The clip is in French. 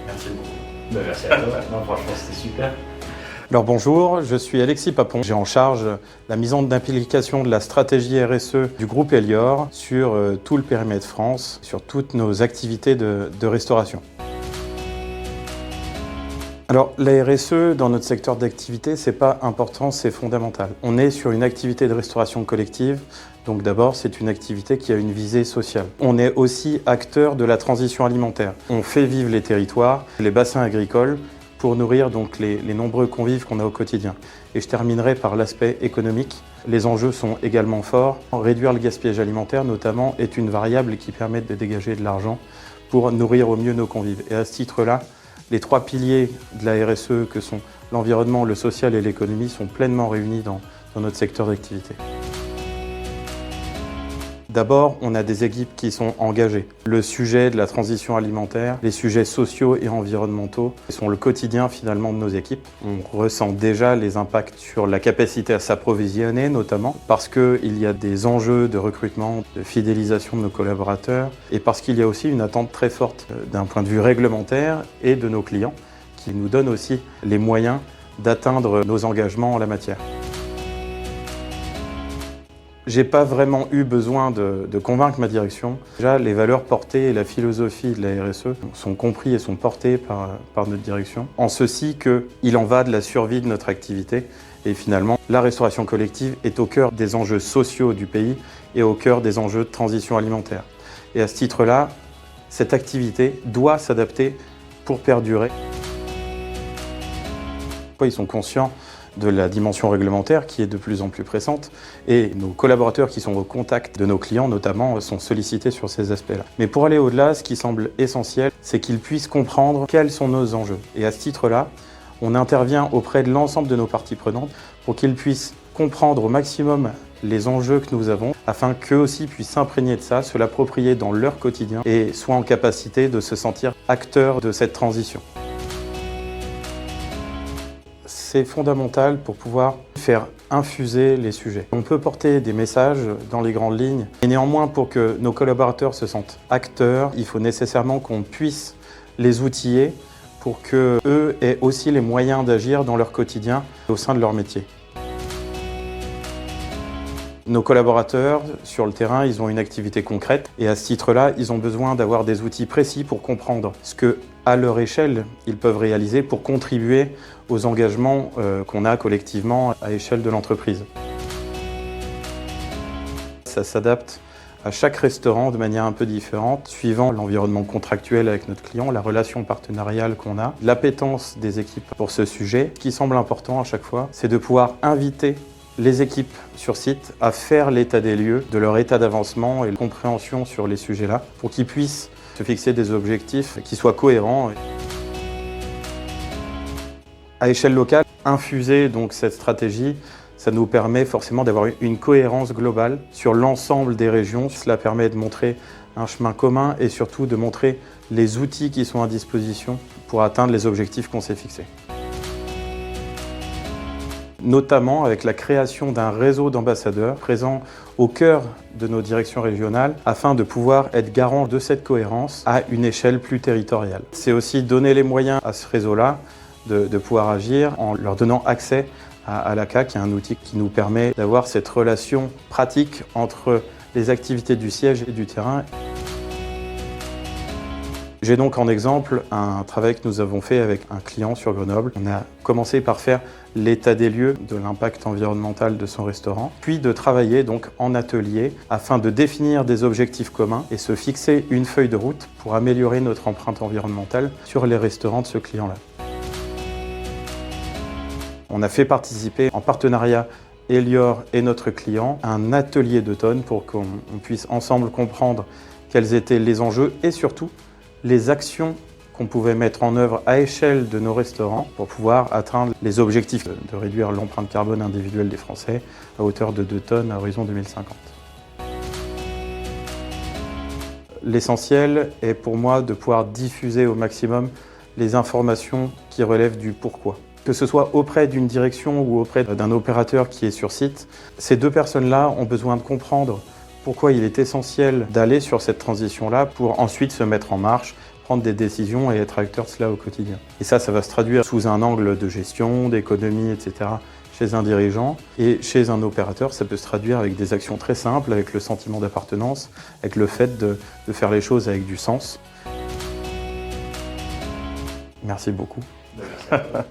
Merci beaucoup. Merci à toi. Non, franchement, c'était super. Alors bonjour, je suis Alexis Papon. J'ai en charge la mise en application de la stratégie RSE du groupe Elior sur tout le périmètre France, sur toutes nos activités de restauration. Alors la RSE dans notre secteur d'activité, c'est pas important, c'est fondamental. On est sur une activité de restauration collective, donc d'abord c'est une activité qui a une visée sociale. On est aussi acteur de la transition alimentaire. On fait vivre les territoires, les bassins agricoles, pour nourrir donc les nombreux convives qu'on a au quotidien. Et je terminerai par l'aspect économique. Les enjeux sont également forts. Réduire le gaspillage alimentaire notamment est une variable qui permet de dégager de l'argent pour nourrir au mieux nos convives. Et à ce titre-là, les trois piliers de la RSE que sont l'environnement, le social et l'économie sont pleinement réunis dans notre secteur d'activité. D'abord, on a des équipes qui sont engagées. Le sujet de la transition alimentaire, les sujets sociaux et environnementaux sont le quotidien finalement de nos équipes. On ressent déjà les impacts sur la capacité à s'approvisionner notamment parce qu'il y a des enjeux de recrutement, de fidélisation de nos collaborateurs et parce qu'il y a aussi une attente très forte d'un point de vue réglementaire et de nos clients qui nous donnent aussi les moyens d'atteindre nos engagements en la matière. J'ai pas vraiment eu besoin de convaincre ma direction. Déjà, les valeurs portées et la philosophie de la RSE sont compris et sont portées par notre direction. En ceci qu'il en va de la survie de notre activité. Et finalement, la restauration collective est au cœur des enjeux sociaux du pays et au cœur des enjeux de transition alimentaire. Et à ce titre-là, cette activité doit s'adapter pour perdurer. Ils sont conscients de la dimension réglementaire qui est de plus en plus pressante et nos collaborateurs qui sont au contact de nos clients notamment sont sollicités sur ces aspects-là. Mais pour aller au-delà, ce qui semble essentiel, c'est qu'ils puissent comprendre quels sont nos enjeux. Et à ce titre-là, on intervient auprès de l'ensemble de nos parties prenantes pour qu'ils puissent comprendre au maximum les enjeux que nous avons afin qu'eux aussi puissent s'imprégner de ça, se l'approprier dans leur quotidien et soient en capacité de se sentir acteurs de cette transition. C'est fondamental pour pouvoir faire infuser les sujets. On peut porter des messages dans les grandes lignes, et néanmoins pour que nos collaborateurs se sentent acteurs, il faut nécessairement qu'on puisse les outiller pour qu'eux aient aussi les moyens d'agir dans leur quotidien au sein de leur métier. Nos collaborateurs, sur le terrain, ils ont une activité concrète et à ce titre-là, ils ont besoin d'avoir des outils précis pour comprendre ce que, à leur échelle, ils peuvent réaliser pour contribuer aux engagements qu'on a collectivement à l'échelle de l'entreprise. Ça s'adapte à chaque restaurant de manière un peu différente, suivant l'environnement contractuel avec notre client, la relation partenariale qu'on a, l'appétence des équipes pour ce sujet. Ce qui semble important à chaque fois, c'est de pouvoir inviter les équipes sur site à faire l'état des lieux, de leur état d'avancement et de compréhension sur les sujets-là, pour qu'ils puissent se fixer des objectifs qui soient cohérents. À échelle locale, infuser donc cette stratégie, ça nous permet forcément d'avoir une cohérence globale sur l'ensemble des régions. Cela permet de montrer un chemin commun et surtout de montrer les outils qui sont à disposition pour atteindre les objectifs qu'on s'est fixés. Notamment avec la création d'un réseau d'ambassadeurs présents au cœur de nos directions régionales afin de pouvoir être garant de cette cohérence à une échelle plus territoriale. C'est aussi donner les moyens à ce réseau-là de pouvoir agir en leur donnant accès à l'ACA, qui est un outil qui nous permet d'avoir cette relation pratique entre les activités du siège et du terrain. J'ai donc en exemple un travail que nous avons fait avec un client sur Grenoble. On a commencé par faire l'état des lieux de l'impact environnemental de son restaurant, puis de travailler donc en atelier afin de définir des objectifs communs et se fixer une feuille de route pour améliorer notre empreinte environnementale sur les restaurants de ce client-là. On a fait participer en partenariat Elior et notre client à un atelier d'automne pour qu'on puisse ensemble comprendre quels étaient les enjeux et surtout les actions qu'on pouvait mettre en œuvre à échelle de nos restaurants pour pouvoir atteindre les objectifs de réduire l'empreinte carbone individuelle des Français à hauteur de 2 tonnes à horizon 2050. L'essentiel est pour moi de pouvoir diffuser au maximum les informations qui relèvent du pourquoi. Que ce soit auprès d'une direction ou auprès d'un opérateur qui est sur site, ces deux personnes-là ont besoin de comprendre pourquoi il est essentiel d'aller sur cette transition-là pour ensuite se mettre en marche, prendre des décisions et être acteur de cela au quotidien. Et ça va se traduire sous un angle de gestion, d'économie, etc. chez un dirigeant. Et chez un opérateur, ça peut se traduire avec des actions très simples, avec le sentiment d'appartenance, avec le fait de faire les choses avec du sens. Merci beaucoup. Merci à toi.